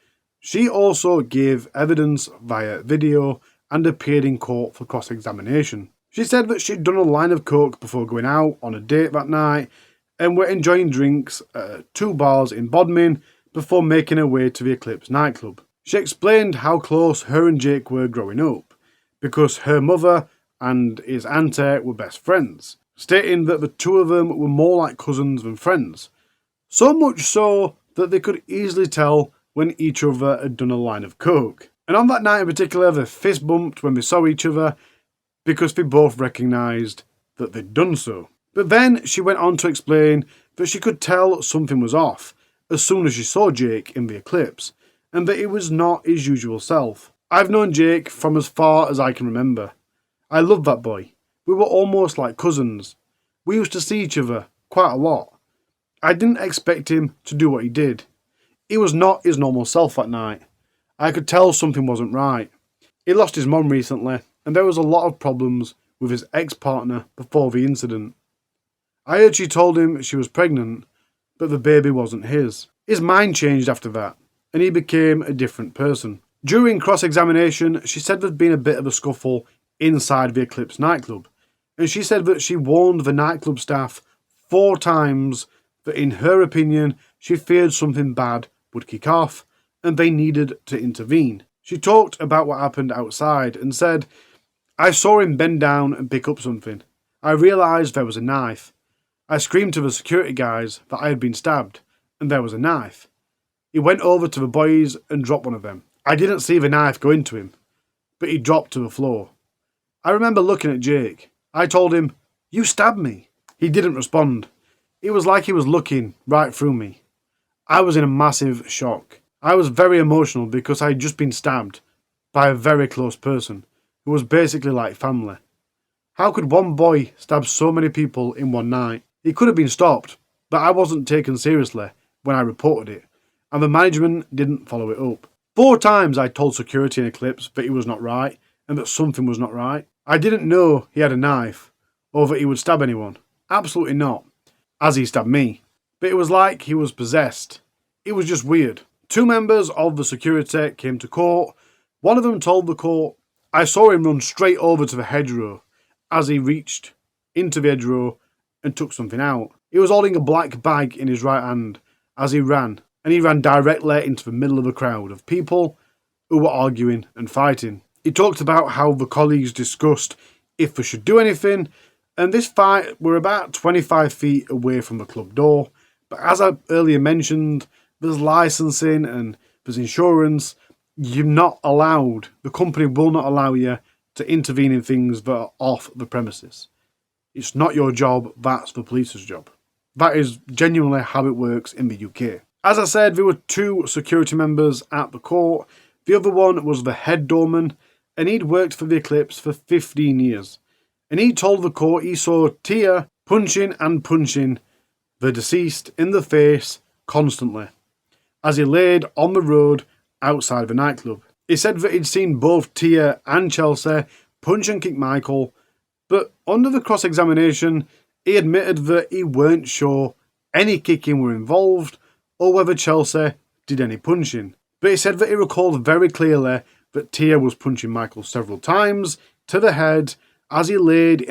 she also gave evidence via video and appeared in court for cross-examination. She said that she'd done a line of coke before going out on a date that night and were enjoying drinks at 2 bars in Bodmin before making her way to the Eclipse Nightclub. She explained how close her and Jake were growing up, because her mother and his auntie were best friends, stating that the two of them were more like cousins than friends. So much so that they could easily tell when each other had done a line of coke. And on that night in particular, they fist bumped when they saw each other because they both recognised that they'd done so. But then she went on to explain that she could tell something was off as soon as she saw Jake in the Eclipse, and that it was not his usual self. "I've known Jake from as far as I can remember. I loved that boy. We were almost like cousins. We used to see each other quite a lot. I didn't expect him to do what he did. He was not his normal self that night. I could tell something wasn't right. He lost his mum recently, and there was a lot of problems with his ex-partner before the incident. I heard she told him she was pregnant, but the baby wasn't his. His mind changed after that, and he became a different person." During cross-examination, she said there'd been a bit of a scuffle inside the Eclipse nightclub, and she said that she warned the nightclub staff 4 times that in her opinion she feared something bad would kick off and they needed to intervene. She talked about what happened outside and said, "I saw him bend down and pick up something. I realised there was a knife. I screamed to the security guys that I had been stabbed and there was a knife. He went over to the boys and dropped one of them. I didn't see the knife go into him, but he dropped to the floor. I remember looking at Jake. I told him, 'You stabbed me.' He didn't respond. It was like he was looking right through me. I was in a massive shock. I was very emotional because I had just been stabbed by a very close person who was basically like family. How could one boy stab so many people in one night? He could have been stopped, but I wasn't taken seriously when I reported it, and the management didn't follow it up. 4 times I told security in Eclipse that he was not right and that something was not right. I didn't know he had a knife or that he would stab anyone. Absolutely not, as he stabbed me. But it was like he was possessed. It was just weird." 2 members of the security came to court. One of them told the court, "I saw him run straight over to the hedgerow as he reached into the hedgerow and took something out. He was holding a black bag in his right hand as he ran, and he ran directly into the middle of a crowd of people who were arguing and fighting." He talked about how the colleagues discussed if they should do anything, and this fight were about 25 feet away from the club door. But as I earlier mentioned, there's licensing and there's insurance. You're not allowed, the company will not allow you to intervene in things that are off the premises. It's not your job, that's the police's job. That is genuinely how it works in the UK. As I said, there were 2 security members at the court. The other one was the head doorman, and he'd worked for the Eclipse for 15 years. And he told the court he saw Tia punching the deceased in the face constantly as he laid on the road outside the nightclub. He said that he'd seen both Tia and Chelsea punch and kick Michael, but under the cross-examination, he admitted that he weren't sure any kicking were involved or whether Chelsea did any punching. But he said that he recalled very clearly that Tia was punching Michael several times to the head as he laid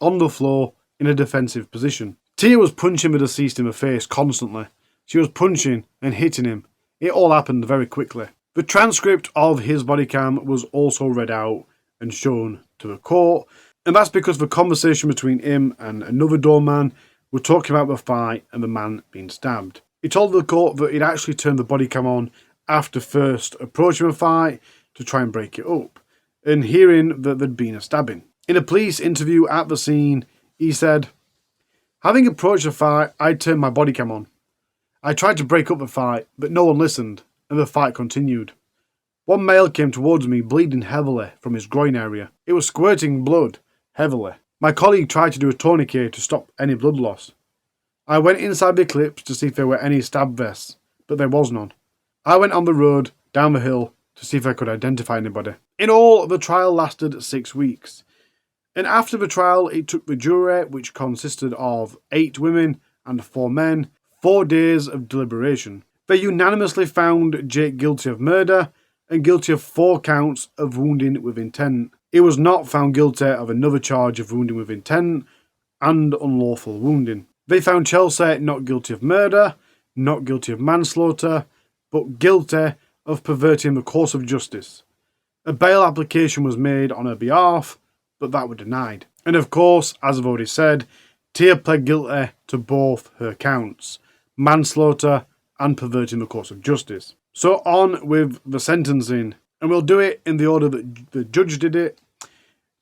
on the floor in a defensive position. Tia was punching the deceased in the face constantly. She was punching and hitting him. It all happened very quickly. The transcript of his body cam was also read out and shown to the court, and that's because the conversation between him and another doorman were talking about the fight and the man being stabbed. He told the court that he'd actually turned the body cam on after first approaching the fight to try and break it up, and hearing that there'd been a stabbing. In a police interview at the scene, he said, "Having approached the fight, I turned my body cam on. I tried to break up the fight, but no one listened, and the fight continued. One male came towards me bleeding heavily from his groin area. It was squirting blood heavily. My colleague tried to do a tourniquet to stop any blood loss. I went inside the Eclipse to see if there were any stab vests, but there was none. I went on the road, down the hill, to see if I could identify anybody." In all, the trial lasted 6 weeks. And after the trial, it took the jury, which consisted of 8 women and 4 men, 4 days of deliberation. They unanimously found Jake guilty of murder and guilty of 4 counts of wounding with intent. He was not found guilty of another charge of wounding with intent and unlawful wounding. They found Chelsea not guilty of murder, not guilty of manslaughter, but guilty of perverting the course of justice. A bail application was made on her behalf, but that was denied. And of course, as I've already said, Tia pled guilty to both her counts, manslaughter and perverting the course of justice. So on with the sentencing, and we'll do it in the order that the judge did it.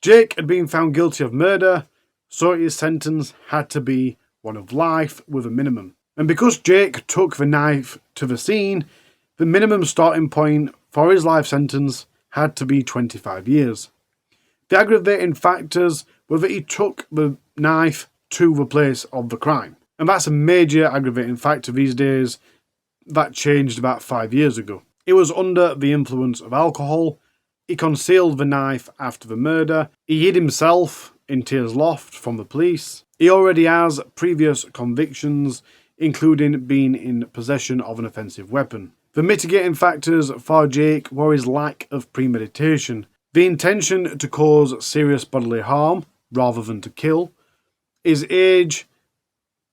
Jake had been found guilty of murder, so his sentence had to be one of life with a minimum. And because Jake took the knife to the scene, the minimum starting point for his life sentence had to be 25 years. The aggravating factors were that he took the knife to the place of the crime. And that's a major aggravating factor these days. That changed about 5 years ago. He was under the influence of alcohol. He concealed the knife after the murder. He hid himself in Tia's loft from the police. He already has previous convictions, including being in possession of an offensive weapon. The mitigating factors for Jake were his lack of premeditation, the intention to cause serious bodily harm rather than to kill, his age,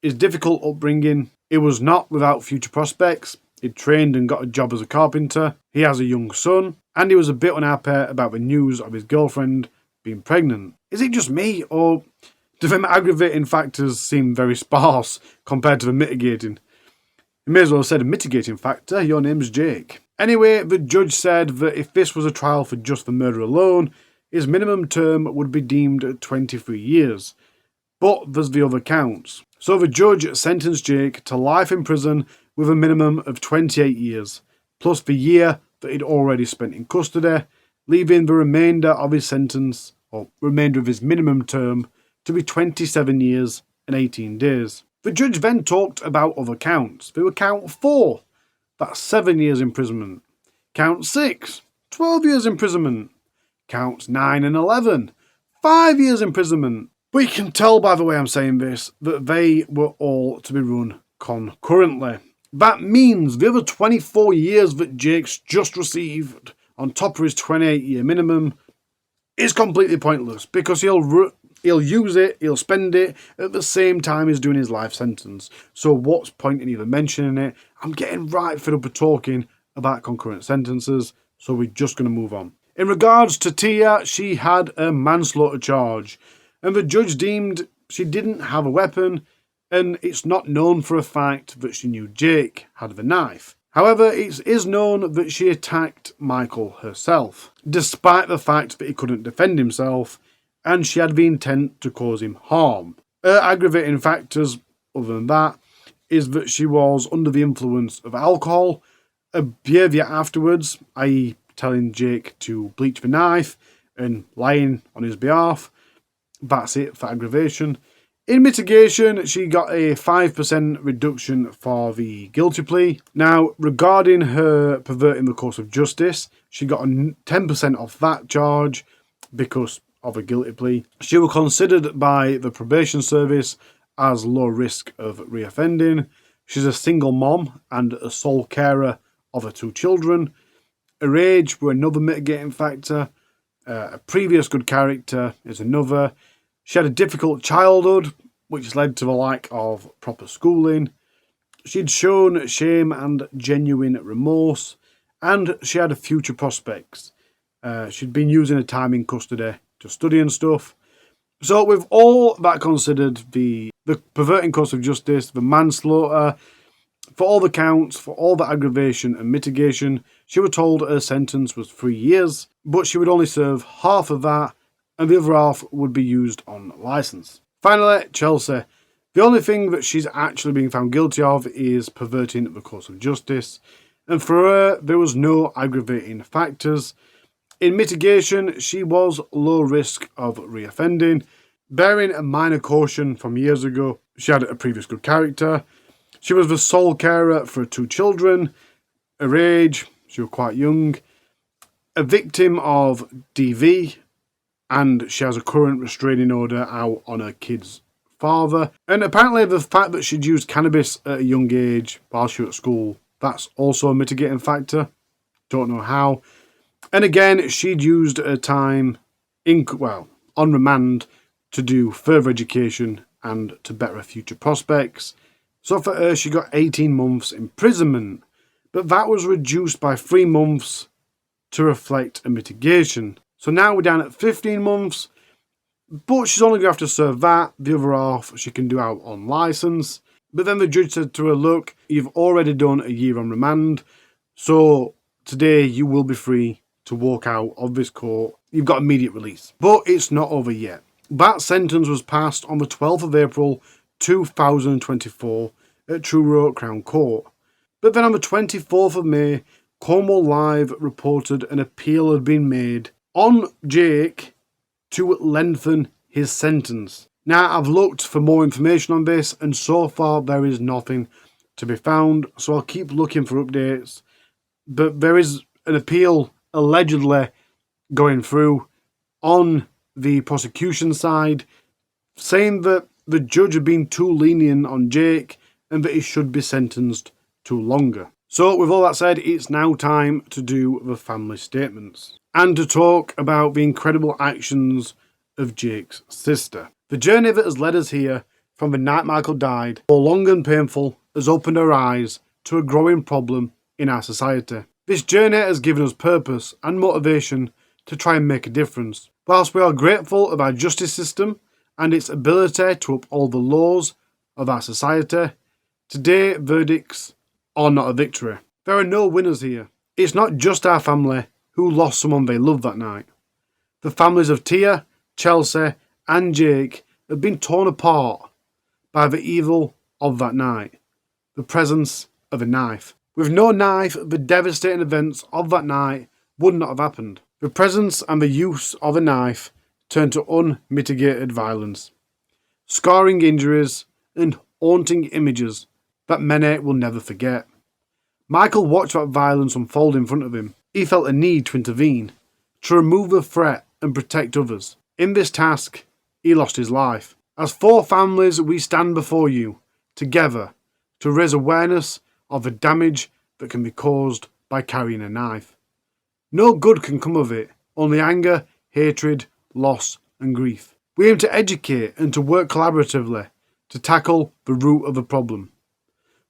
his difficult upbringing. He was not without future prospects. He'd trained and got a job as a carpenter. He has a young son, and he was a bit unhappy about the news of his girlfriend being pregnant. Is it just me, or do them aggravating factors seem very sparse compared to the mitigating? You may as well have said a mitigating factor. Your name's Jake. Anyway, the judge said that if this was a trial for just the murder alone, his minimum term would be deemed 23 years. But there's the other counts. So the judge sentenced Jake to life in prison with a minimum of 28 years, plus the year that he'd already spent in custody, leaving the remainder of his sentence, or remainder of his minimum term, to be 27 years and 18 days. The judge then talked about other counts. There were count 4, that's 7 years imprisonment. Count 6, 12 years imprisonment. Counts 9 and 11, 5 years imprisonment. But you can tell by the way I'm saying this that they were all to be run concurrently. That means the other 24 years that Jake's just received on top of his 28-year minimum is completely pointless because he'll use it, he'll spend it at the same time he's doing his life sentence. So what's point in even mentioning it? I'm getting right fed up with talking about concurrent sentences, so we're just going to move on. In regards to Tia, she had a manslaughter charge, and the judge deemed she didn't have a weapon, and it's not known for a fact that she knew Jake had the knife. However, it is known that she attacked Michael herself, despite the fact that he couldn't defend himself, and she had the intent to cause him harm. Her aggravating factors, other than that, is that she was under the influence of alcohol. Her behaviour afterwards, i.e. telling Jake to bleach the knife and lying on his behalf, that's it for aggravation. In mitigation, she got a 5% reduction for the guilty plea. Now, regarding her perverting the course of justice, she got a 10% off that charge because of a guilty plea. She was considered by the probation service as low risk of reoffending. She's a single mom and a sole carer of her 2 children. Her age were another mitigating factor. A previous good character is another. She had a difficult childhood, which led to the lack of proper schooling. She'd shown shame and genuine remorse, and she had future prospects. She'd been using her time in custody to study and stuff. So with all that considered, the perverting course of justice, the manslaughter, for all the counts, for all the aggravation and mitigation, she was told her sentence was 3 years, but she would only serve half of that, and the other half would be used on licence. Finally, Chelsea. The only thing that she's actually being found guilty of is perverting the course of justice, and for her, there was no aggravating factors. In mitigation, she was low risk of reoffending, bearing a minor caution from years ago. She had a previous good character. She was the sole carer for 2 children. Her age, she was quite young. A victim of DV, and she has a current restraining order out on her kid's father. And apparently the fact that she'd used cannabis at a young age while she was at school, that's also a mitigating factor. Don't know how. And again, she'd used her time on remand to do further education and to better her future prospects. So for her, she got 18 months imprisonment, but that was reduced by 3 months to reflect a mitigation. So now we're down at 15 months, but she's only going to have to serve that. The other half she can do out on licence. But then the judge said to her, look, you've already done a year on remand, so today you will be free to walk out of this court. You've got immediate release. But it's not over yet. That sentence was passed on the 12th of April 2024 at Truro Crown Court. But then on the 24th of May, Cornwall Live reported an appeal had been made on Jake to lengthen his sentence. Now, I've looked for more information on this, and so far there is nothing to be found, so I'll keep looking for updates. But there is an appeal allegedly going through on the prosecution side, saying that the judge had been too lenient on Jake and that he should be sentenced to longer. So with all that said, it's now time to do the family statements and to talk about the incredible actions of Jake's sister. The journey that has led us here from the night Michael died, though long and painful, has opened our eyes to a growing problem in our society. This journey has given us purpose and motivation to try and make a difference. Whilst we are grateful of our justice system and its ability to uphold the laws of our society, today verdicts are not a victory. There are no winners here. It's not just our family who lost someone they loved that night. The families of Tia, Chelsea and Jake have been torn apart by the evil of that night, the presence of a knife. With no knife, the devastating events of that night would not have happened. The presence and the use of a knife turned to unmitigated violence, scarring injuries and haunting images that many will never forget. Michael watched that violence unfold in front of him. He felt a need to intervene, to remove the threat and protect others. In this task, he lost his life. As 4 families, we stand before you, together, to raise awareness of the damage that can be caused by carrying a knife. No good can come of it, only anger, hatred, loss and grief. We aim to educate and to work collaboratively to tackle the root of the problem.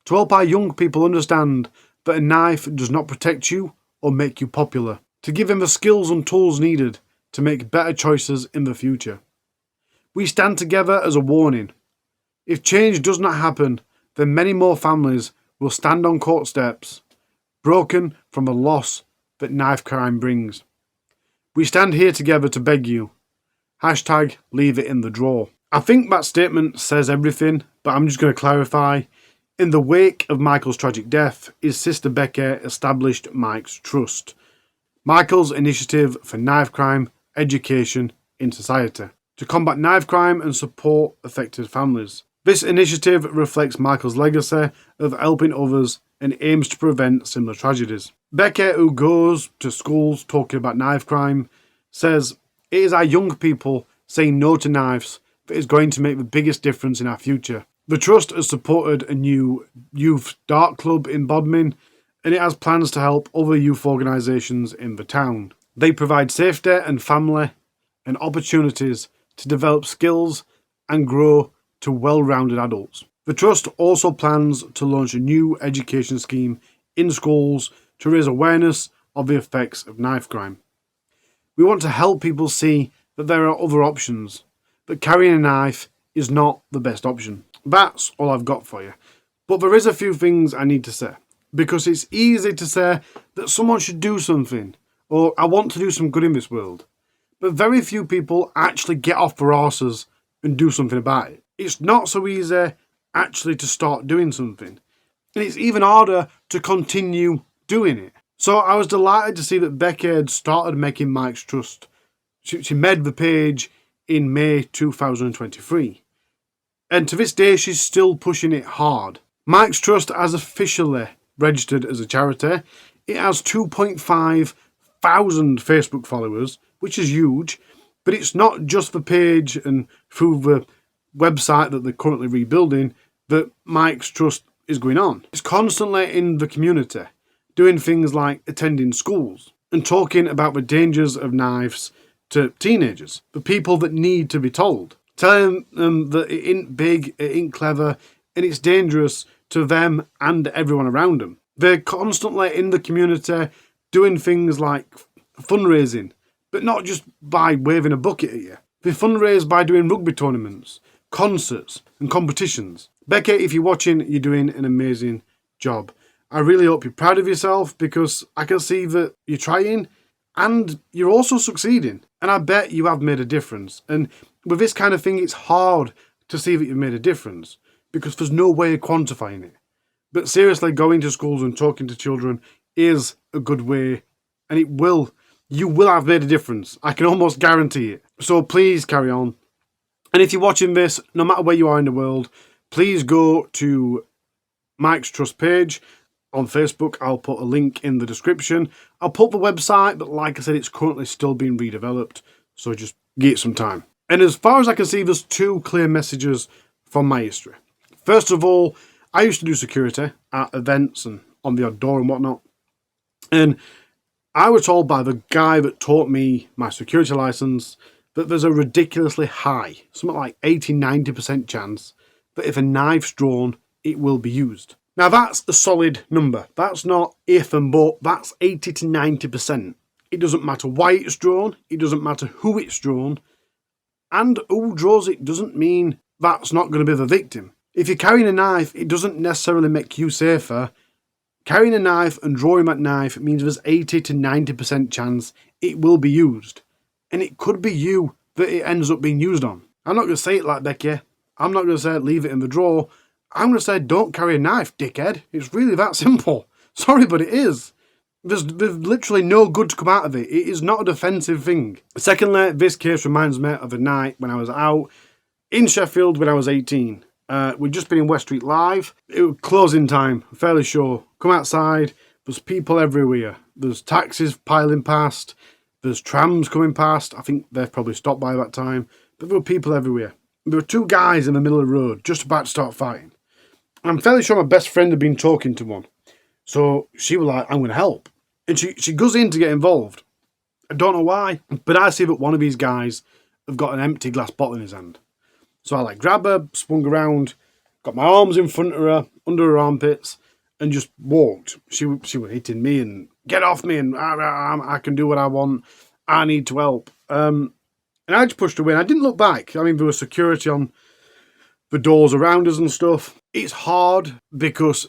To help our young people understand that a knife does not protect you or make you popular. To give them the skills and tools needed to make better choices in the future. We stand together as a warning. If change does not happen, then many more families will stand on court steps, broken from the loss that knife crime brings. We stand here together to beg you. #leave it in the drawer. I think that statement says everything, but I'm just going to clarify. In the wake of Michael's tragic death, his sister Becca established Mike's Trust, Michael's initiative for knife crime education in society, to combat knife crime and support affected families. This initiative reflects Michael's legacy of helping others and aims to prevent similar tragedies. Becca, who goes to schools talking about knife crime, says, "It is our young people saying no to knives that is going to make the biggest difference in our future." The Trust has supported a new youth dart club in Bodmin, and it has plans to help other youth organisations in the town. They provide safety and family and opportunities to develop skills and grow to well-rounded adults. The Trust also plans to launch a new education scheme in schools to raise awareness of the effects of knife crime. We want to help people see that there are other options, that carrying a knife is not the best option. That's all I've got for you. But there is a few things I need to say, because it's easy to say that someone should do something, or I want to do some good in this world. But very few people actually get off their arses and do something about it. It's not so easy actually to start doing something. And it's even harder to continue doing it. So I was delighted to see that Becky had started making Mike's Trust. She made the page in May 2023. And to this day, she's still pushing it hard. Mike's Trust has officially registered as a charity. It has 2,500 Facebook followers, which is huge. But it's not just the page and through the website that they're currently rebuilding that Mike's Trust is going on. It's constantly in the community, doing things like attending schools and talking about the dangers of knives to teenagers, the people that need to be told. Telling them that it ain't big, it ain't clever, and it's dangerous to them and everyone around them. They're constantly in the community doing things like fundraising, but not just by waving a bucket at you. They fundraise by doing rugby tournaments, concerts, and competitions. Becca, if you're watching, you're doing an amazing job. I really hope you're proud of yourself, because I can see that you're trying and you're also succeeding. And I bet you have made a difference. And with this kind of thing, it's hard to see that you've made a difference because there's no way of quantifying it. But seriously, going to schools and talking to children is a good way, and you will have made a difference. I can almost guarantee it. So please carry on. And if you're watching this, no matter where you are in the world, please go to Mike's Trust page on Facebook. I'll put a link in the description. I'll put the website, but like I said, it's currently still being redeveloped, so just give it some time. And as far as I can see, there's two clear messages from my history. First of all, I used to do security at events and on the odd door and whatnot. And I was told by the guy that taught me my security license that there's a ridiculously high, something like 80-90% chance that if a knife's drawn, it will be used. Now that's a solid number. That's not if and but, that's 80 to 90%. It doesn't matter why it's drawn, it doesn't matter who it's drawn, and who draws it doesn't mean that's not going to be the victim. If you're carrying a knife, it doesn't necessarily make you safer. Carrying a knife and drawing that knife means there's 80 to 90% chance it will be used. And it could be you that it ends up being used on. I'm not going to say it like Becky. I'm not going to say leave it in the drawer. I'm going to say don't carry a knife, dickhead. It's really that simple. Sorry, but it is. There's literally no good to come out of it. It is not a defensive thing. Secondly, this case reminds me of a night when I was out in Sheffield when I was 18. We'd just been in West Street Live. It was closing time, I'm fairly sure. Come outside, there's people everywhere. There's taxis piling past. There's trams coming past. I think they've probably stopped by that time. But there were people everywhere. There were two guys in the middle of the road just about to start fighting. I'm fairly sure my best friend had been talking to one. So she was like, I'm going to help. And she goes in to get involved. I don't know why, but I see that one of these guys have got an empty glass bottle in his hand. So I grab her, swung around, got my arms in front of her, under her armpits, and just walked. She was hitting me and get off me and I can do what I want. I need to help. And I just pushed her away. And I didn't look back. I mean, there was security on the doors around us and stuff. It's hard because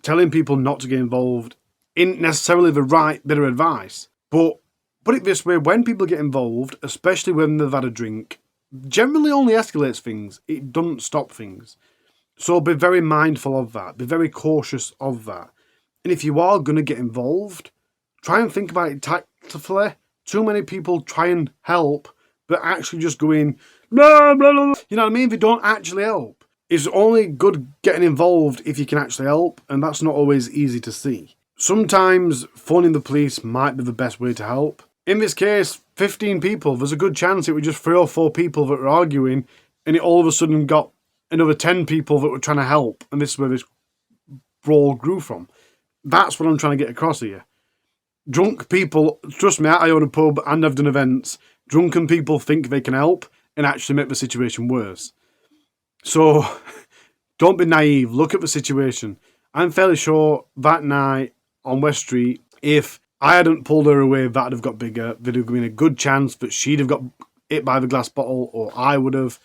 telling people not to get involved isn't necessarily the right bit of advice. But put it this way, when people get involved, especially when they've had a drink, generally only escalates things. It doesn't stop things. So be very mindful of that. Be very cautious of that. And if you are going to get involved, try and think about it tactfully. Too many people try and help, but actually just go in, blah, blah, blah. You know what I mean? They don't actually help. It's only good getting involved if you can actually help, and that's not always easy to see. Sometimes phoning the police might be the best way to help. In this case, 15 people, there's a good chance it was just 3 or 4 people that were arguing, and it all of a sudden got another 10 people that were trying to help, and this is where this brawl grew from. That's what I'm trying to get across here. Drunk people, trust me, I own a pub and I've done events. Drunken people think they can help and actually make the situation worse. So, don't be naive. Look at the situation. I'm fairly sure that night on West Street, if I hadn't pulled her away, that'd have got bigger. There'd have been a good chance that she'd have got hit by the glass bottle, or I would have.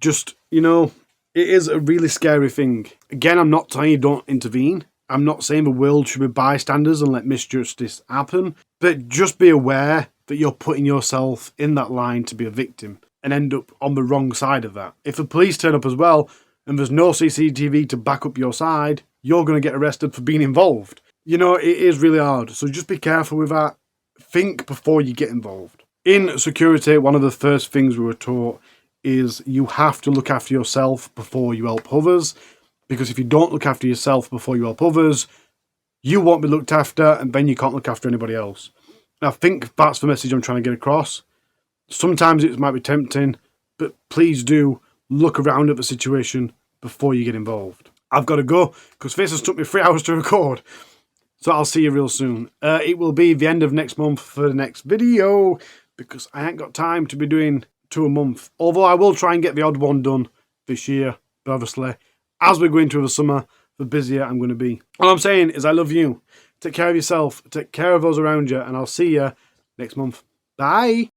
Just, you know, it is a really scary thing. Again, I'm not telling you don't intervene. I'm not saying the world should be bystanders and let misjustice happen, but just be aware that you're putting yourself in that line to be a victim and end up on the wrong side of that. If the police turn up as well and there's no CCTV to back up your side, you're going to get arrested for being involved. You know, it is really hard, so just be careful with that. Think before you get involved. In security, one of the first things we were taught is you have to look after yourself before you help others. Because if you don't look after yourself before you help others, you won't be looked after, and then you can't look after anybody else. And I think that's the message I'm trying to get across. Sometimes it might be tempting, but please do look around at the situation before you get involved. I've got to go, because this has took me 3 hours to record. So I'll see you real soon. It will be the end of next month for the next video, because I ain't got time to be doing 2 a month. Although I will try and get the odd one done this year, but obviously, as we go into the summer, the busier I'm going to be. All I'm saying is I love you. Take care of yourself. Take care of those around you. And I'll see you next month. Bye.